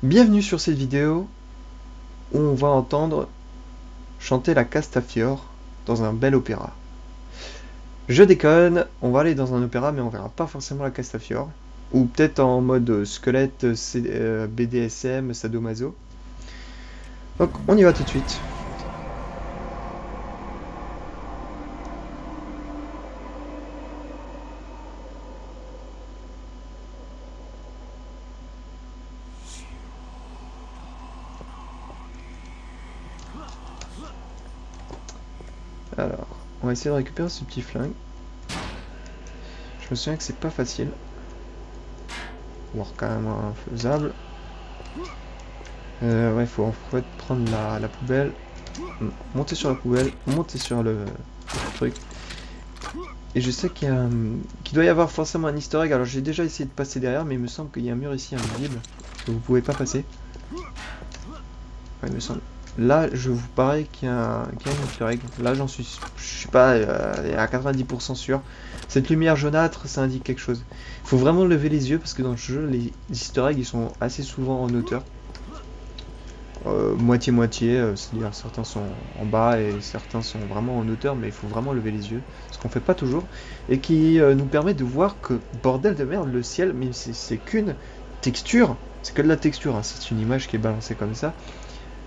Bienvenue sur cette vidéo où on va entendre chanter la Castafiore dans un bel opéra. Je déconne, on va aller dans un opéra mais on verra pas forcément la Castafiore. Ou peut-être en mode squelette, BDSM, sadomaso. Donc on y va tout de suite. Alors, on va essayer de récupérer ce petit flingue. Je me souviens que c'est pas facile. Voire quand même faisable. Ouais, faut en fait prendre la poubelle. Monter sur la poubelle, monter sur le truc. Et je sais qu'il doit y avoir forcément un easter egg. Alors j'ai déjà essayé de passer derrière, mais il me semble qu'il y a un mur ici invisible que vous pouvez pas passer. Ouais, il me semble. Là, je vous parie qu'il y a un easter egg. Là, je suis pas à 90% sûr. Cette lumière jaunâtre, ça indique quelque chose. Il faut vraiment lever les yeux parce que dans le jeu, les easter eggs, ils sont assez souvent en hauteur. Moitié-moitié, c'est-à-dire certains sont en bas et certains sont vraiment en hauteur, mais il faut vraiment lever les yeux, ce qu'on fait pas toujours, et qui nous permet de voir que, bordel de merde, le ciel, mais c'est qu'une texture, c'est que de la texture, hein, c'est une image qui est balancée comme ça,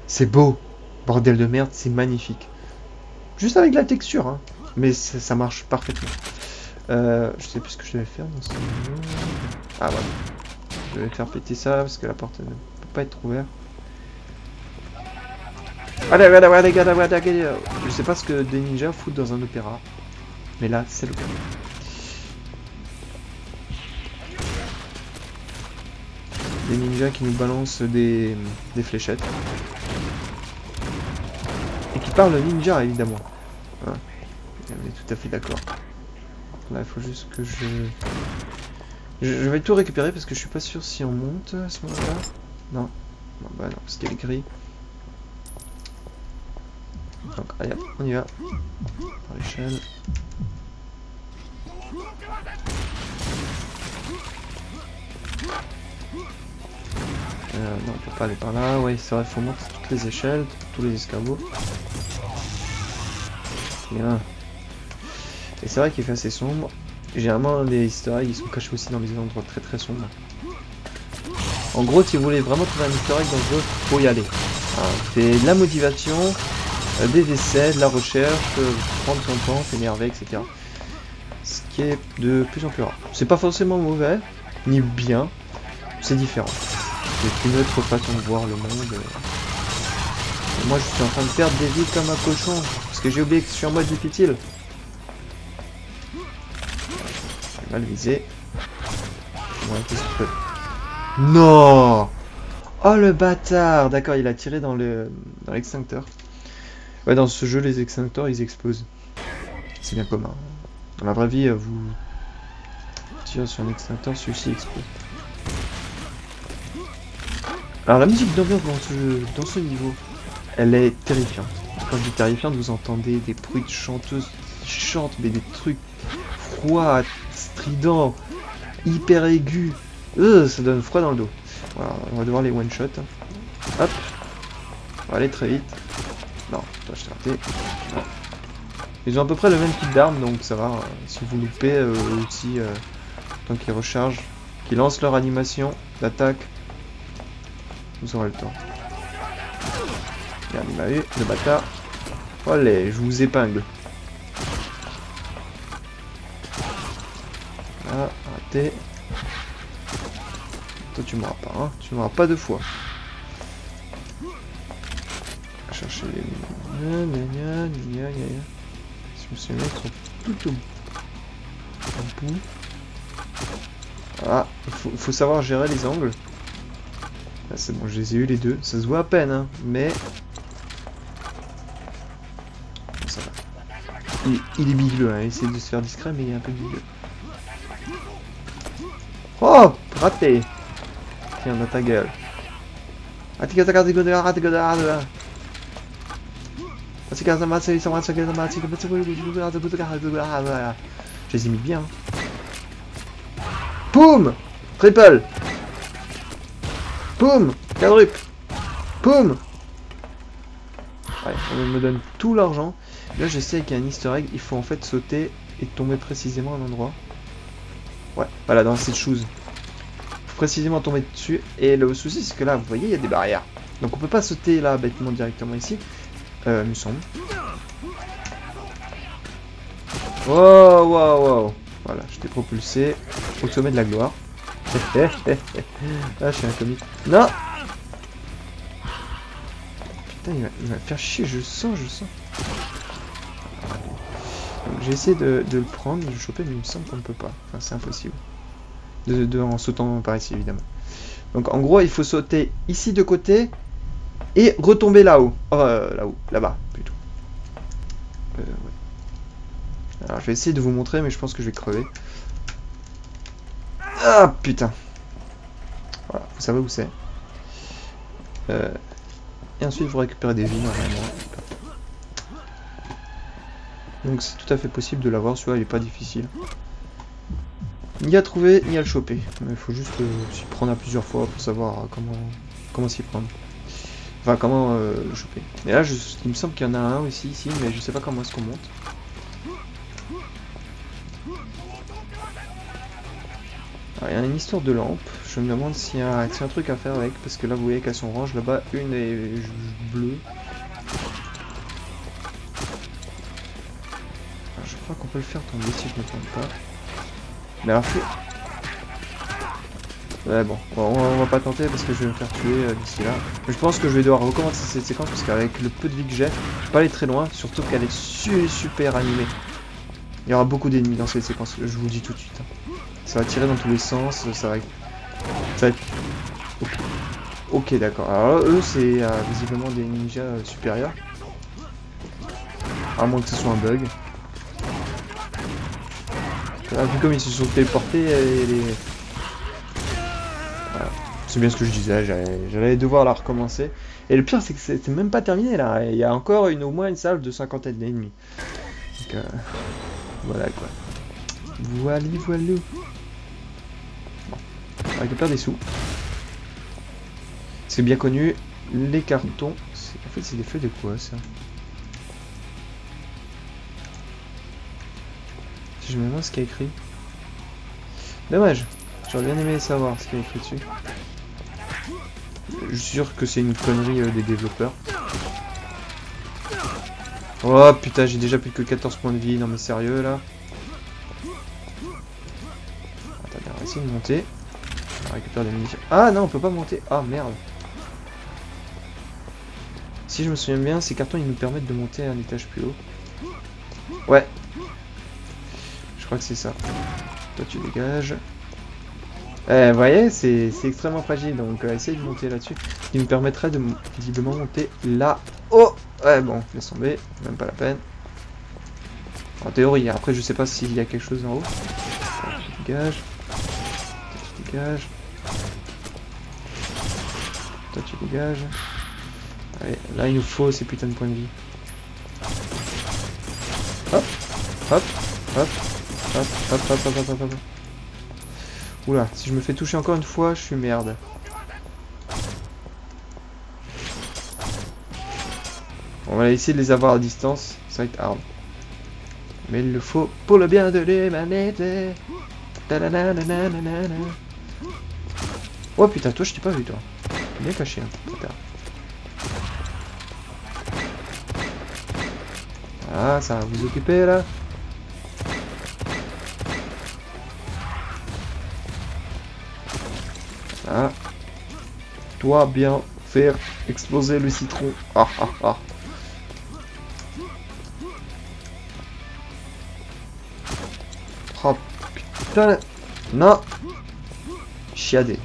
c'est beau, bordel de merde, c'est magnifique, juste avec la texture, hein, mais ça marche parfaitement. Je sais plus ce que je devais faire dans ce moment. Ah voilà, je vais faire péter ça parce que la porte ne peut pas être ouverte. Je sais pas ce que des ninjas foutent dans un opéra, mais là c'est l'opéra. Des ninjas qui nous balancent des fléchettes. Et qui parlent ninja évidemment. Voilà. On est tout à fait d'accord. Là il faut juste que je vais tout récupérer parce que je suis pas sûr si on monte à ce moment-là. Non. Non, bah non, parce qu'il est gris. Donc, allez, on y va. Par l'échelle. Non, on peut pas aller par là. Ouais, c'est vrai, il faut monter toutes les échelles, tous les escabeaux. Bien. Et c'est vrai qu'il fait assez sombre. Généralement, les easter eggs, ils sont cachés aussi dans des endroits très très sombres. En gros, si vous voulez vraiment trouver un easter egg dans le jeu, faut y aller. C'est de la motivation, des essais, de la recherche, prendre son temps, s'énerver, etc. Ce qui est de plus en plus rare. C'est pas forcément mauvais, ni bien, c'est différent. C'est une autre façon de voir le monde. Et moi je suis en train de perdre des vies comme un cochon, parce que j'ai oublié que je suis en mode difficile. J'ai mal visé. Non! Oh le bâtard! D'accord, il a tiré dans l'extincteur. Ouais, dans ce jeu, les extincteurs, ils explosent. C'est bien commun. Dans la vraie vie, vous tirez sur un extincteur, celui-ci explose. Alors la musique d'ambiance dans ce niveau, elle est terrifiante. Quand je dis terrifiante, vous entendez des bruits de chanteuses qui chantent, mais des trucs froids, stridents, hyper aigus. Ça donne froid dans le dos. Voilà, on va devoir les one-shot. Hop. On va aller très vite. Non, toi je t'ai raté. Non. Ils ont à peu près le même type d'arme, donc ça va. Si vous loupez aussi, tant qu'ils rechargent, qu'ils lancent leur animation d'attaque, vous aurez le temps. Regarde, il m'a eu, le bâtard. Allez, je vous épingle. Voilà, raté. Toi tu m'auras pas, hein. Tu m'auras pas deux fois. On va chercher les... Si je me souviens, ils sont tout au bout. Ah, il faut savoir gérer les angles. Là c'est bon, je les ai eu les deux. Ça se voit à peine, hein, mais... Ça va. Il est bigleux, hein. Il essaie de se faire discret, mais il est un peu bigleux. Oh, raté. Tiens, dans ta gueule. Je les ai mis bien. Boum! Triple! Boum! Quadruple. Boum. Ouais, on me donne tout l'argent. Là, je sais qu'il y a un easter egg. Il faut en fait sauter et tomber précisément à un endroit. Ouais, voilà, dans cette chose. Il faut précisément tomber dessus. Et le souci, c'est que là, vous voyez, il y a des barrières. Donc on peut pas sauter là bêtement directement ici. Me semble. Wow, wow, wow. Voilà, je t'ai propulsé au sommet de la gloire. Ah, je suis un comique. Non. Putain, il va me faire chier, je le sens, je le sens. J'ai essayé de le prendre, de le choper, mais il me semble qu'on ne peut pas. Enfin, c'est impossible. En sautant par ici, évidemment. Donc, en gros, il faut sauter ici de côté et retomber là-haut. Là-haut, là-bas, plutôt. Ouais. Alors, je vais essayer de vous montrer, mais je pense que je vais crever. Ah, putain. Voilà, vous savez où c'est. Et ensuite, vous récupérez des vies, normalement. Donc, c'est tout à fait possible de l'avoir. Celui-là, il est pas difficile. Ni à trouver, ni à le choper. Mais il faut juste s'y prendre à plusieurs fois pour savoir comment s'y prendre. Enfin, comment le choper. Et là, il me semble qu'il y en a un aussi ici, mais je sais pas comment est-ce qu'on monte. Alors, il y a une histoire de lampe. Je me demande s'il y a un truc à faire avec, parce que là, vous voyez qu'elles sont oranges. Là-bas, une est bleue. Alors, je crois qu'on peut le faire tomber si je ne me trompe pas. Mais alors, ouais, bon, on va pas tenter parce que je vais me faire tuer d'ici là. Mais je pense que je vais devoir recommencer cette séquence parce qu'avec le peu de vie que j'ai, je peux pas aller très loin, surtout qu'elle est super animée. Il y aura beaucoup d'ennemis dans cette séquence, je vous le dis tout de suite. Ça va tirer dans tous les sens, ça va être... Ok, d'accord. Alors eux, c'est visiblement des ninjas supérieurs. À moins que ce soit un bug. Là, vu comme ils se sont téléportés, voilà. C'est bien ce que je disais, j'allais devoir la recommencer. Et le pire, c'est que c'est même pas terminé là. Il y a encore au moins une salle de 50 d'ennemis. Donc voilà quoi. Voilà. Bon. On récupère des sous. C'est bien connu, les cartons. En fait, c'est des feuilles de quoi ça? Si je me demande ce qu'il y a écrit. Dommage. J'aurais bien aimé savoir ce qu'il y a écrit dessus. Je suis sûr que c'est une connerie des développeurs. Oh putain, j'ai déjà plus que 14 points de vie. Non mais sérieux là. Attends, on va essayer de monter. On récupère des munitions. Ah non, on peut pas monter. Ah merde. Si je me souviens bien, ces cartons ils nous permettent de monter un étage plus haut. Ouais. Je crois que c'est ça. Toi tu dégages. Vous voyez, c'est extrêmement fragile, donc essayez de monter là-dessus. Ce qui me permettrait de visiblement monter là-haut. Ouais, bon, laisse tomber, même pas la peine. En théorie, après je sais pas s'il y a quelque chose en haut. Toi, tu dégages. Toi tu dégages. Toi tu dégages. Allez, là il nous faut ces putains de points de vie. Hop, hop, hop, hop, hop, hop, hop, hop, hop, hop. Oula, si je me fais toucher encore une fois, je suis merde. On va essayer de les avoir à distance, ça va être hard. Mais il le faut pour le bien de l'humanité. Oh putain, toi je t'ai pas vu toi. T'es bien caché, hein, putain. Ah, ça va vous occuper là. Ah. Toi bien faire exploser le citron. Ah ah ah. Oh putain. Non. Chiadé.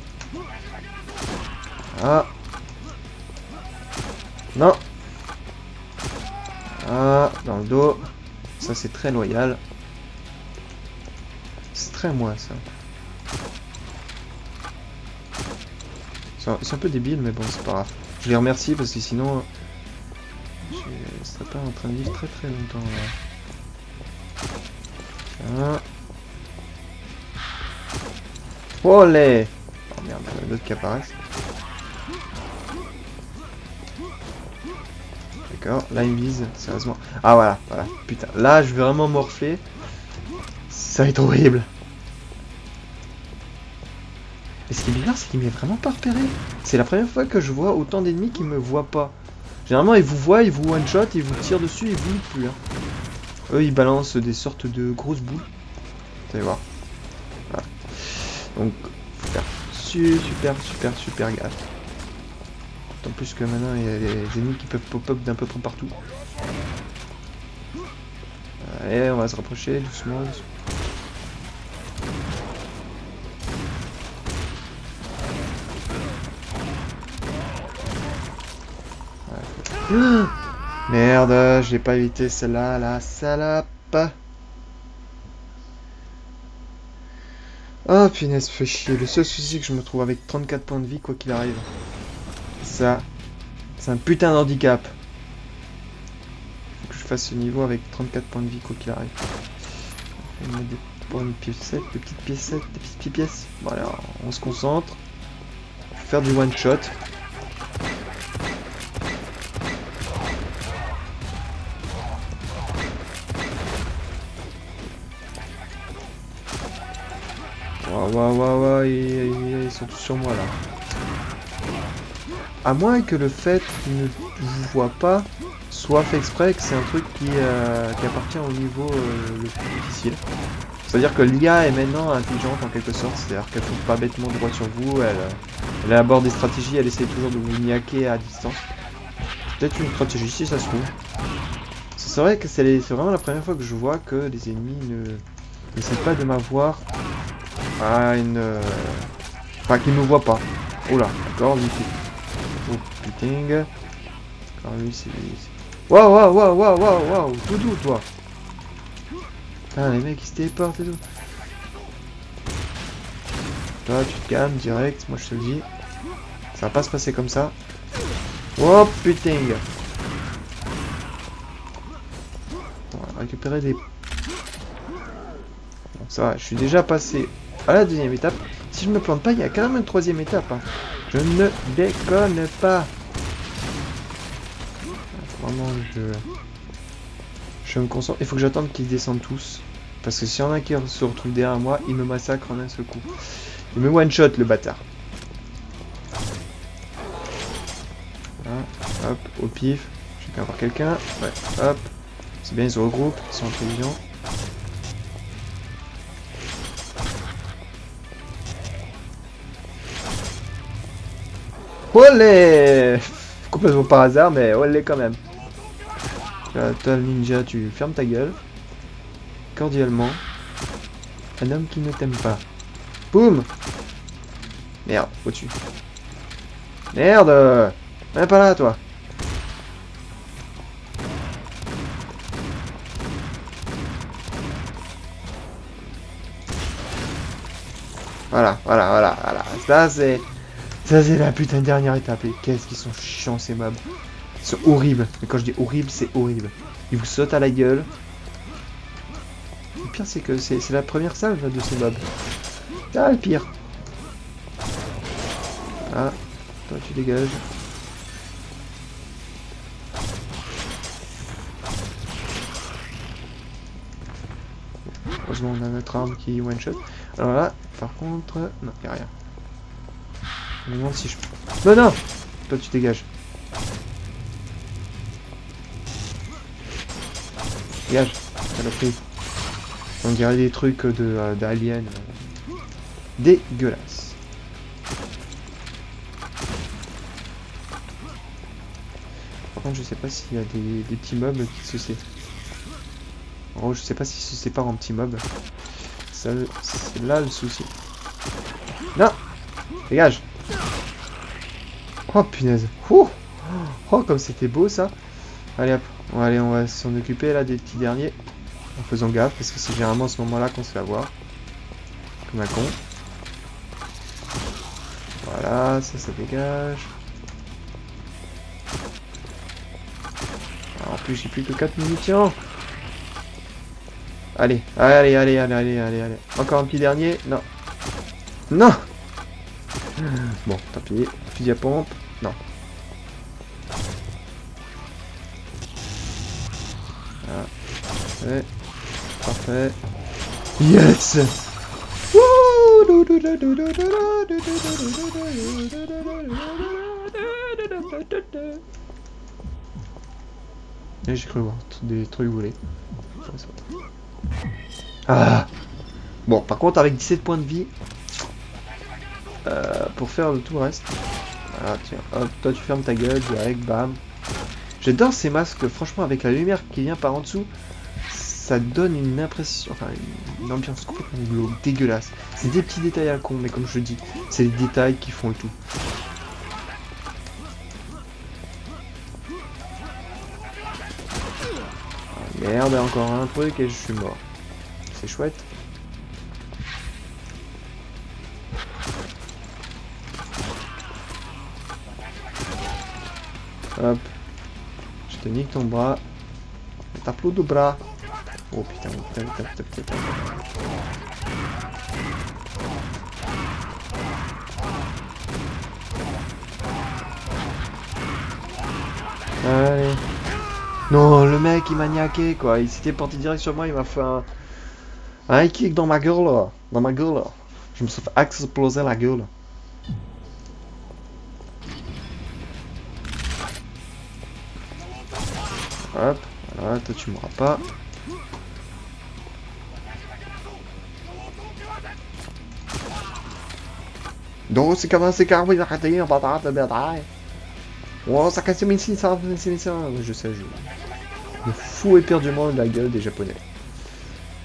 Ah. Non. Ah, dans le dos. Ça c'est très loyal. C'est très moi ça. C'est un peu débile, mais bon, c'est pas grave. Je les remercie parce que sinon, je serais pas en train de vivre très très longtemps. Là. Oh les! Oh merde, il y en a d'autres qui apparaissent. D'accord, là il me vise, sérieusement. Ah voilà, voilà, putain, là je vais vraiment morfler. Ça va être horrible. Et ce qui est bizarre, c'est qu'il m'est vraiment pas repéré. C'est la première fois que je vois autant d'ennemis qui me voient pas. Généralement, ils vous voient, ils vous one-shot, ils vous tirent dessus, ils vous lootent plus. Hein. Eux, ils balancent des sortes de grosses boules. Vous allez voir. Voilà. Donc, faut faire super gaffe. D'autant plus que maintenant, il y a des ennemis qui peuvent pop-up d'un peu près partout. Allez, on va se rapprocher doucement. Merde, j'ai pas évité celle-là, la salope. Oh punaise, fait chier. Le seul souci, c'est que je me trouve avec 34 points de vie, quoi qu'il arrive. Ça, c'est un putain d'handicap. Faut que je fasse ce niveau avec 34 points de vie, quoi qu'il arrive. Je vais mettre des bonnes piécettes, des petites piécettes, des petites pièces. Bon, alors, on se concentre. Je vais faire du one-shot. Waouh, ils sont tous sur moi là. À moins que le fait qu'ils ne vous voient pas soit fait exprès, que c'est un truc qui appartient au niveau le plus difficile. C'est-à-dire que l'IA est maintenant intelligente en quelque sorte, c'est-à-dire qu'elle ne fonce pas bêtement droit sur vous, elle aborde des stratégies, elle essaie toujours de vous niaquer à distance. Peut-être une stratégie si ça se trouve. C'est vrai que c'est vraiment la première fois que je vois que les ennemis n'essaient pas de m'avoir à une... Enfin, qu'ils ne me voient pas. Oula, d'accord, lui c'est... Oh putain. Alors lui c'est... Waouh, tout doux toi. Putain, les mecs ils se téléportent et tout. Toi tu te calmes direct, moi je te le dis. Ça va pas se passer comme ça. Oh putain. On va récupérer des... Bon, ça va, je suis déjà passé à la deuxième étape. Si je me plante pas, il y a quand même une troisième étape. Hein. Je ne déconne pas. Vraiment, je me concentre. Il faut que j'attende qu'ils descendent tous. Parce que s'il y en a qui se retrouvent derrière moi, il me massacre en un seul coup. Il me one-shot, le bâtard. Voilà. Hop, au pif. Je vais avoir quelqu'un. Ouais, hop. C'est bien, ils se regroupent. Ils sont intelligents. Olé! Complètement par hasard, mais olé quand même. Là, toi, le ninja, tu fermes ta gueule. Cordialement. Un homme qui ne t'aime pas. Boum! Merde, au-dessus. Merde! Viens pas là, toi! Voilà. Ça, c'est la putain de dernière étape. Et qu'est-ce qu'ils sont chiants, ces mobs. Ils sont horribles. Mais quand je dis horrible, c'est horrible. Ils vous sautent à la gueule. Le pire, c'est que c'est la première salve de ces mobs. Ah, le pire. Ah, toi, tu dégages. Heureusement, on a notre arme qui one-shot. Alors là, par contre... Non, y'a rien. Je me demande si je... Non! Toi, tu dégages. Dégage, ça l'a pris. On dirait des trucs d'aliens. Dégueulasse. Par contre, je sais pas s'il y a des petits mobs qui se séparent. En gros, je sais pas s'ils se séparent en petits mobs. C'est là le souci. Non! Dégage! Oh punaise! Oh, comme c'était beau ça! Allez hop, on va s'en occuper là des petits derniers. En faisant gaffe, parce que c'est généralement à ce moment-là qu'on se fait avoir. Comme un con. Voilà, ça dégage. Alors, en plus, j'ai plus que 4 munitions. Allez. Encore un petit dernier. Non. Non! Bon, tant pis. Fusil à pompe. Non. Voilà. Parfait. Yes! Et j'ai cru voir des trucs volés. Ah! Bon, par contre, avec 17 points de vie, pour faire tout le reste. Voilà, tiens, hop, toi tu fermes ta gueule direct, bam. J'adore ces masques, franchement, avec la lumière qui vient par en dessous, ça donne une impression, enfin une ambiance complètement glauque, dégueulasse. C'est des petits détails à la con, mais comme je dis, c'est les détails qui font le tout. Ah, merde, encore un truc et je suis mort. C'est chouette. Hop. Je te nique ton bras. Tape l'autre bras. Oh putain, putain. Allez. Non, le mec il m'a niaqué quoi. Il s'était porté direct sur moi, il m'a fait un high kick dans ma gueule là. Dans ma gueule là. Je me suis fait exploser la gueule. Hop, voilà, toi tu m'auras pas. Donc c'est comment c'est carbohydraté, en patate de bétail. Oh, ça casse 1600, 1600. Je sais, je me fous éperdument de la gueule des japonais.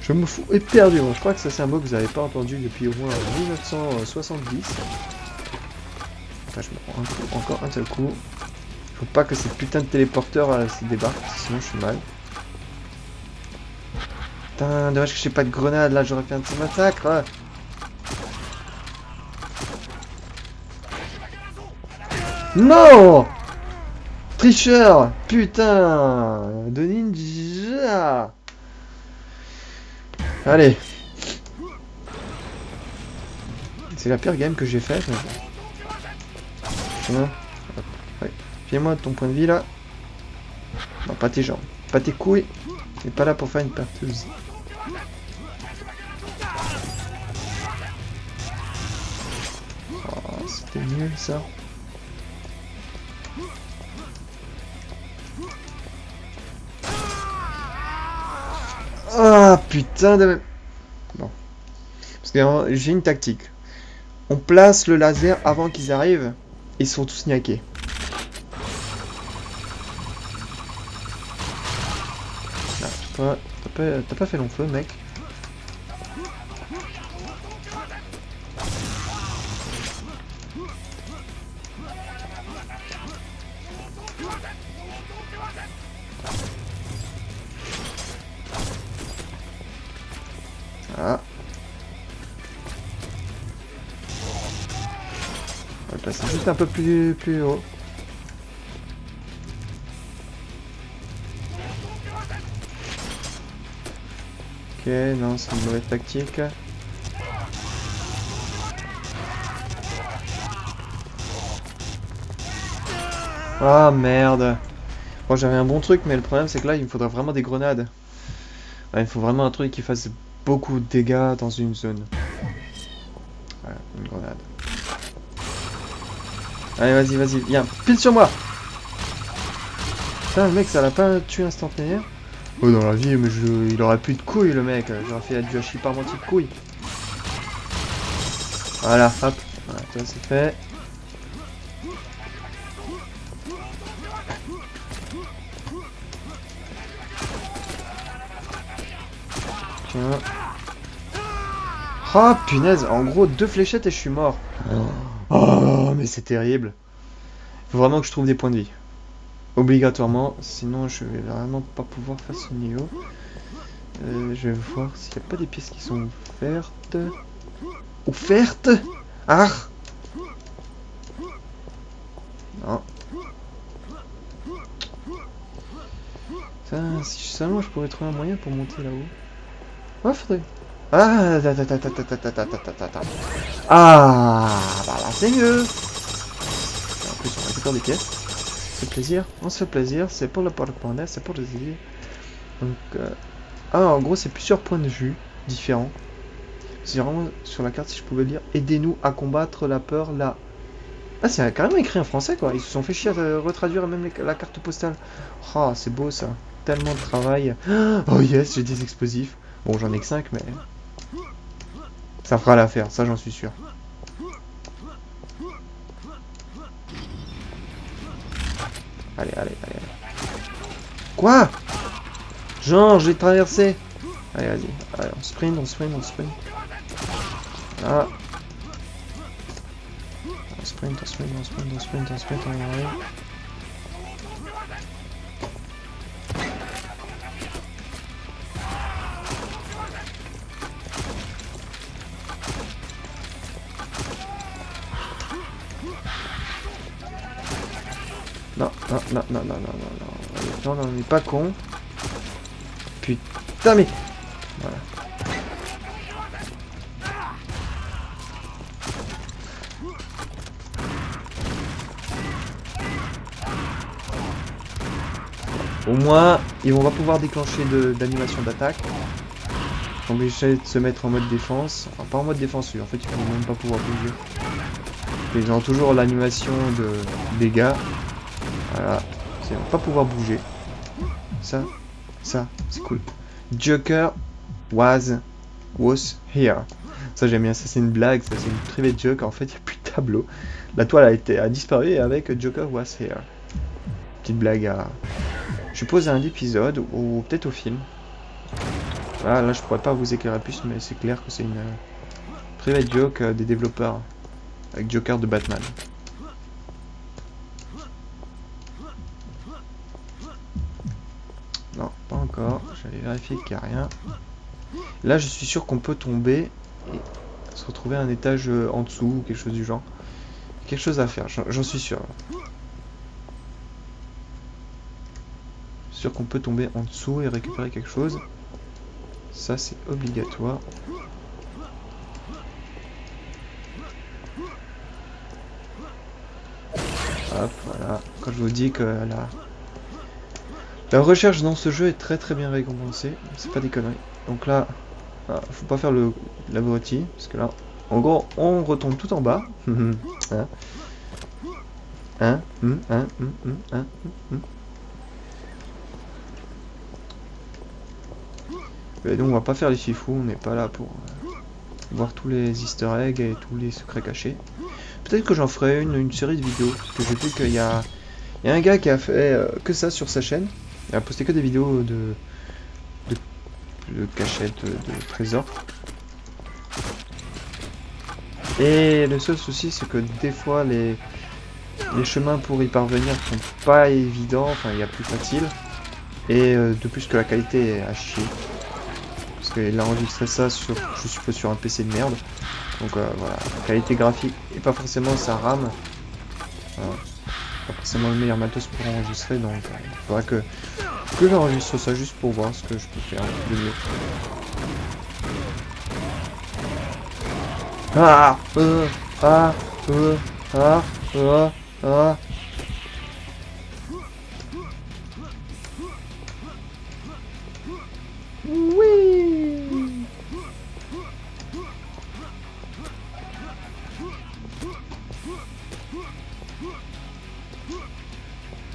Je me fous éperdument. Je crois que ça c'est un mot que vous n'avez pas entendu depuis au moins 1970. Enfin, je me prends un coup, encore un seul coup. Faut pas que ces putains de téléporteurs se débarquent, sinon je suis mal. Putain, dommage que j'ai pas de grenade là, j'aurais fait un petit massacre. Non! Tricheur! Putain! De ninja! Allez! C'est la pire game que j'ai faite. Ouais. Fais-moi ton point de vie là. Non, pas tes jambes. Pas tes couilles. T'es pas là pour faire une perteuse. Oh, c'était nul ça. Ah putain de... Bon. Parce que j'ai une tactique. On place le laser avant qu'ils arrivent. Ils sont tous niaqués. T'as pas fait long feu, mec. Ah. On va le passer juste un peu plus haut. Ok, non, c'est une mauvaise tactique. Ah merde. Bon, j'avais un bon truc, mais le problème c'est que là il me faudra vraiment des grenades. Ouais, il faut vraiment un truc qui fasse beaucoup de dégâts dans une zone. Voilà, une grenade. Allez, vas-y, viens, pile sur moi. Putain, le mec, ça l'a pas tué instantanément. Oh, dans la vie, mais il aurait plus de couilles, le mec. J'aurais fait du hachis parmentier de couilles. Voilà, hop. Voilà, ça c'est fait. Tiens. Oh, punaise. En gros, 2 fléchettes et je suis mort. Oh, mais c'est terrible. Faut vraiment que je trouve des points de vie. Obligatoirement, sinon je vais vraiment pas pouvoir faire ce niveau. Je vais voir s'il n'y a pas des pièces qui sont offertes. Offertes? Ah! Non. Ça, si seulement je pourrais trouver un moyen pour monter là-haut. Ouais, faudrait. Ah, ah, bah là c'est mieux. En plus on récupère des pièces. On se fait plaisir, c'est pour le porte-monnaie, c'est pour le désir. Donc, ah, en gros, c'est plusieurs points de vue différents. C'est vraiment sur la carte, si je pouvais lire, aidez-nous à combattre la peur là. Ah, c'est carrément écrit en français, quoi. Ils se sont fait chier à retraduire même la carte postale. Oh, c'est beau ça. Tellement de travail. Oh yes, j'ai des explosifs. Bon, j'en ai que 5, mais ça fera l'affaire, ça j'en suis sûr. Allez, allez, allez. Quoi? Genre, j'ai traversé. Allez, vas-y. Allez, on sprint, on sprint, on sprint. Là. On sprint, on sprint, on sprint, on sprint, on sprint, on y arrive. Non, non, non, non, non, non, non, non, non, on n'est pas con. Putain, mais... Voilà. Au moins, on va pouvoir déclencher d'animation d'attaque. On est obligé de se mettre en mode défense. Enfin, pas en mode défense, en fait, ils vont même pas pouvoir bouger. Ils ont toujours l'animation de dégâts. Voilà. Ils vont pas pouvoir bouger. Ça, c'est cool. Joker was here. Ça, j'aime bien. Ça, c'est une blague. Ça, c'est une private joke. En fait, il n'y a plus de tableau. La toile a disparu avec Joker was here. Petite blague à... Je suppose à un épisode ou peut-être au film. Là, je pourrais pas vous éclairer plus, mais c'est clair que c'est une private joke des développeurs avec Joker de Batman. Non, pas encore. J'allais vérifier qu'il n'y a rien. Là, je suis sûr qu'on peut tomber et se retrouver à un étage en dessous ou quelque chose du genre. Quelque chose à faire, j'en suis sûr. Sûr qu'on peut tomber en dessous et récupérer quelque chose. Ça, c'est obligatoire. Hop, voilà. Quand je vous dis que la recherche dans ce jeu est très très bien récompensée, c'est pas des conneries. Donc là, faut pas faire l'abruti, parce que là, en gros, on retombe tout en bas. Et donc on va pas faire les fifous, on n'est pas là pour voir tous les easter eggs et tous les secrets cachés. Peut-être que j'en ferai une série de vidéos, parce que j'ai vu qu'il y a un gars qui a fait que ça sur sa chaîne. Il a posté que des vidéos de cachettes, de trésors. Et le seul souci, c'est que des fois les chemins pour y parvenir sont pas évidents, enfin il y a plus facile. Et de plus que la qualité est à chier. Parce qu'il a enregistré ça sur, je suppose, sur un PC de merde. Donc voilà, la qualité graphique et pas forcément ça rame. Voilà. Pas forcément le meilleur matos pour enregistrer, donc il faudra que j'enregistre ça juste pour voir ce que je peux faire de mieux. Oui.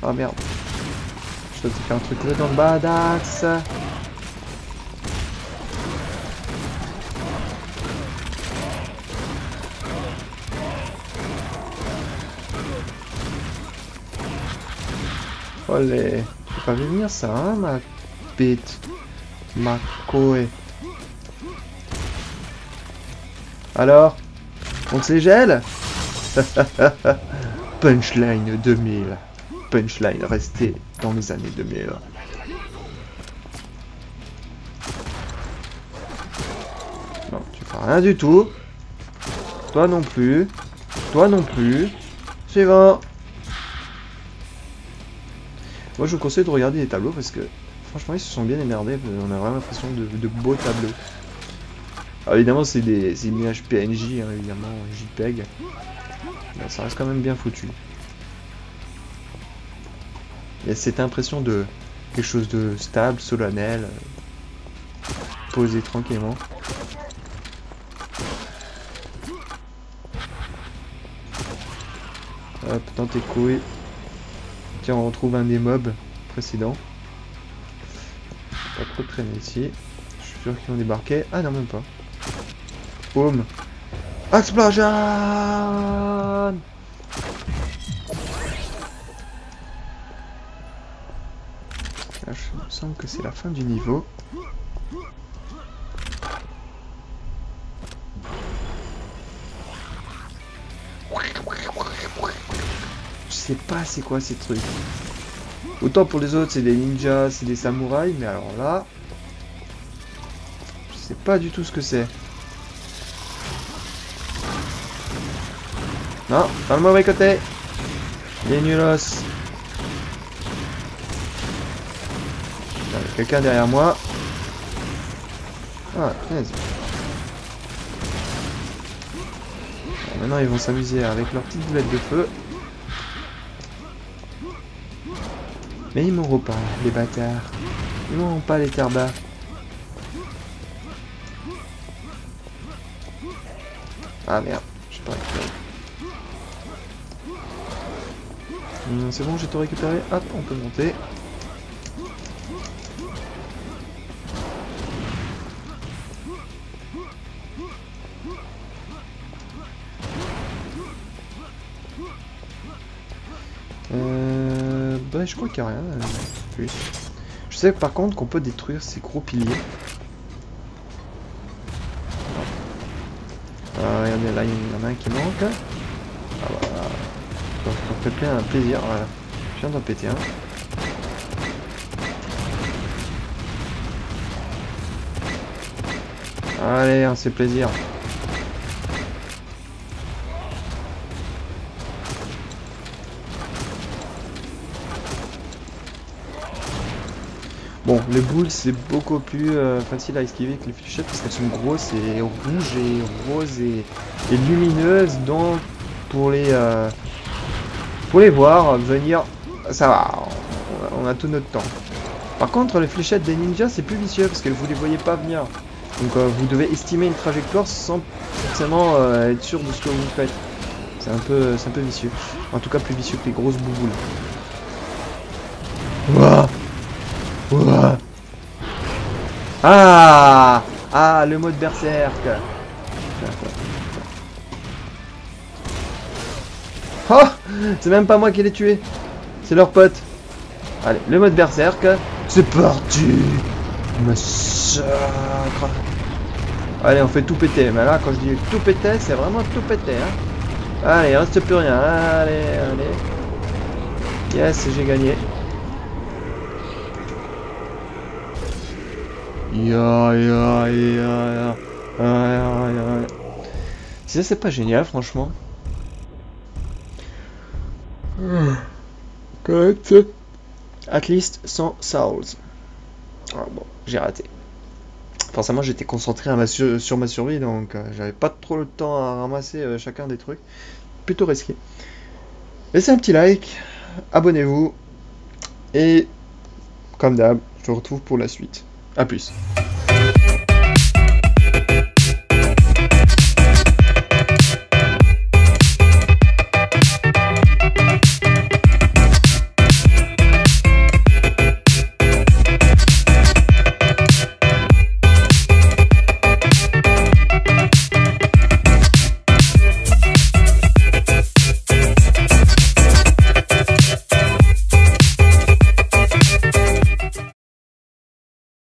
Oh merde. Je dois te faire un truc là dans le badass. Olé. Tu peux pas venir ça, hein, ma bête. Ma coé. Alors? On se les gèle? Punchline 2000. Punchline resté dans les années 2000. Non, tu feras rien du tout. Toi non plus. Toi non plus. Suivant. Moi je vous conseille de regarder les tableaux parce que franchement ils se sont bien émerdés. On a vraiment l'impression de beaux tableaux. Alors évidemment c'est des images PNJ, hein, évidemment JPEG. Mais ça reste quand même bien foutu. Il y a cette impression de quelque chose de stable, solennel, posé tranquillement. Hop, dans tes couilles. Tiens, on retrouve un des mobs précédents. Pas trop traîner ici. Je suis sûr qu'ils ont débarqué. Ah non, même pas. Boum. Explosion! Là, il me semble que c'est la fin du niveau. Je sais pas c'est quoi ces trucs. Autant pour les autres c'est des ninjas, c'est des samouraïs, mais alors là... Je sais pas du tout ce que c'est. Non, pas le mauvais côté. Les nulos. Il y a quelqu'un derrière moi. Ah, vas-y. Maintenant ils vont s'amuser avec leurs petites boulettes de feu. Mais ils m'auront pas, les bâtards. Ils m'auront pas, les terbas. Ah merde, je peux récupérer. C'est bon, j'ai tout récupéré. Hop, on peut monter. Bah, je crois qu'il n'y a rien. Plus. Je sais par contre qu'on peut détruire ces gros piliers. Regardez, là il y en a un qui manque. Ah voilà. Ça fait plein un plaisir. Voilà. Je viens d'en péter un. Allez, on se fait plaisir. Bon, les boules c'est beaucoup plus facile à esquiver que les fléchettes parce qu'elles sont grosses et rouges et roses et lumineuses, donc pour les voir venir, ça va, on a tout notre temps. Par contre, les fléchettes des ninjas c'est plus vicieux parce que vous les voyez pas venir, donc vous devez estimer une trajectoire sans forcément être sûr de ce que vous faites. C'est un peu vicieux, en tout cas plus vicieux que les grosses bouboules. Ouah. Ouah. Ah, le mode berserk. Oh, c'est même pas moi qui l'ai tué, c'est leur pote. Allez, le mode berserk, c'est parti. Massacre. Allez, on fait tout péter. Mais là, quand je dis tout péter, c'est vraiment tout péter. Hein. Allez, il reste plus rien. Allez. Yes, j'ai gagné. Si ça c'est pas génial franchement. Correct. At least 100 souls. Ah bon, j'ai raté. Forcément j'étais concentré sur ma survie donc j'avais pas trop le temps à ramasser chacun des trucs. Plutôt risqué. Laissez un petit like, abonnez-vous et comme d'hab, je vous retrouve pour la suite. A plus.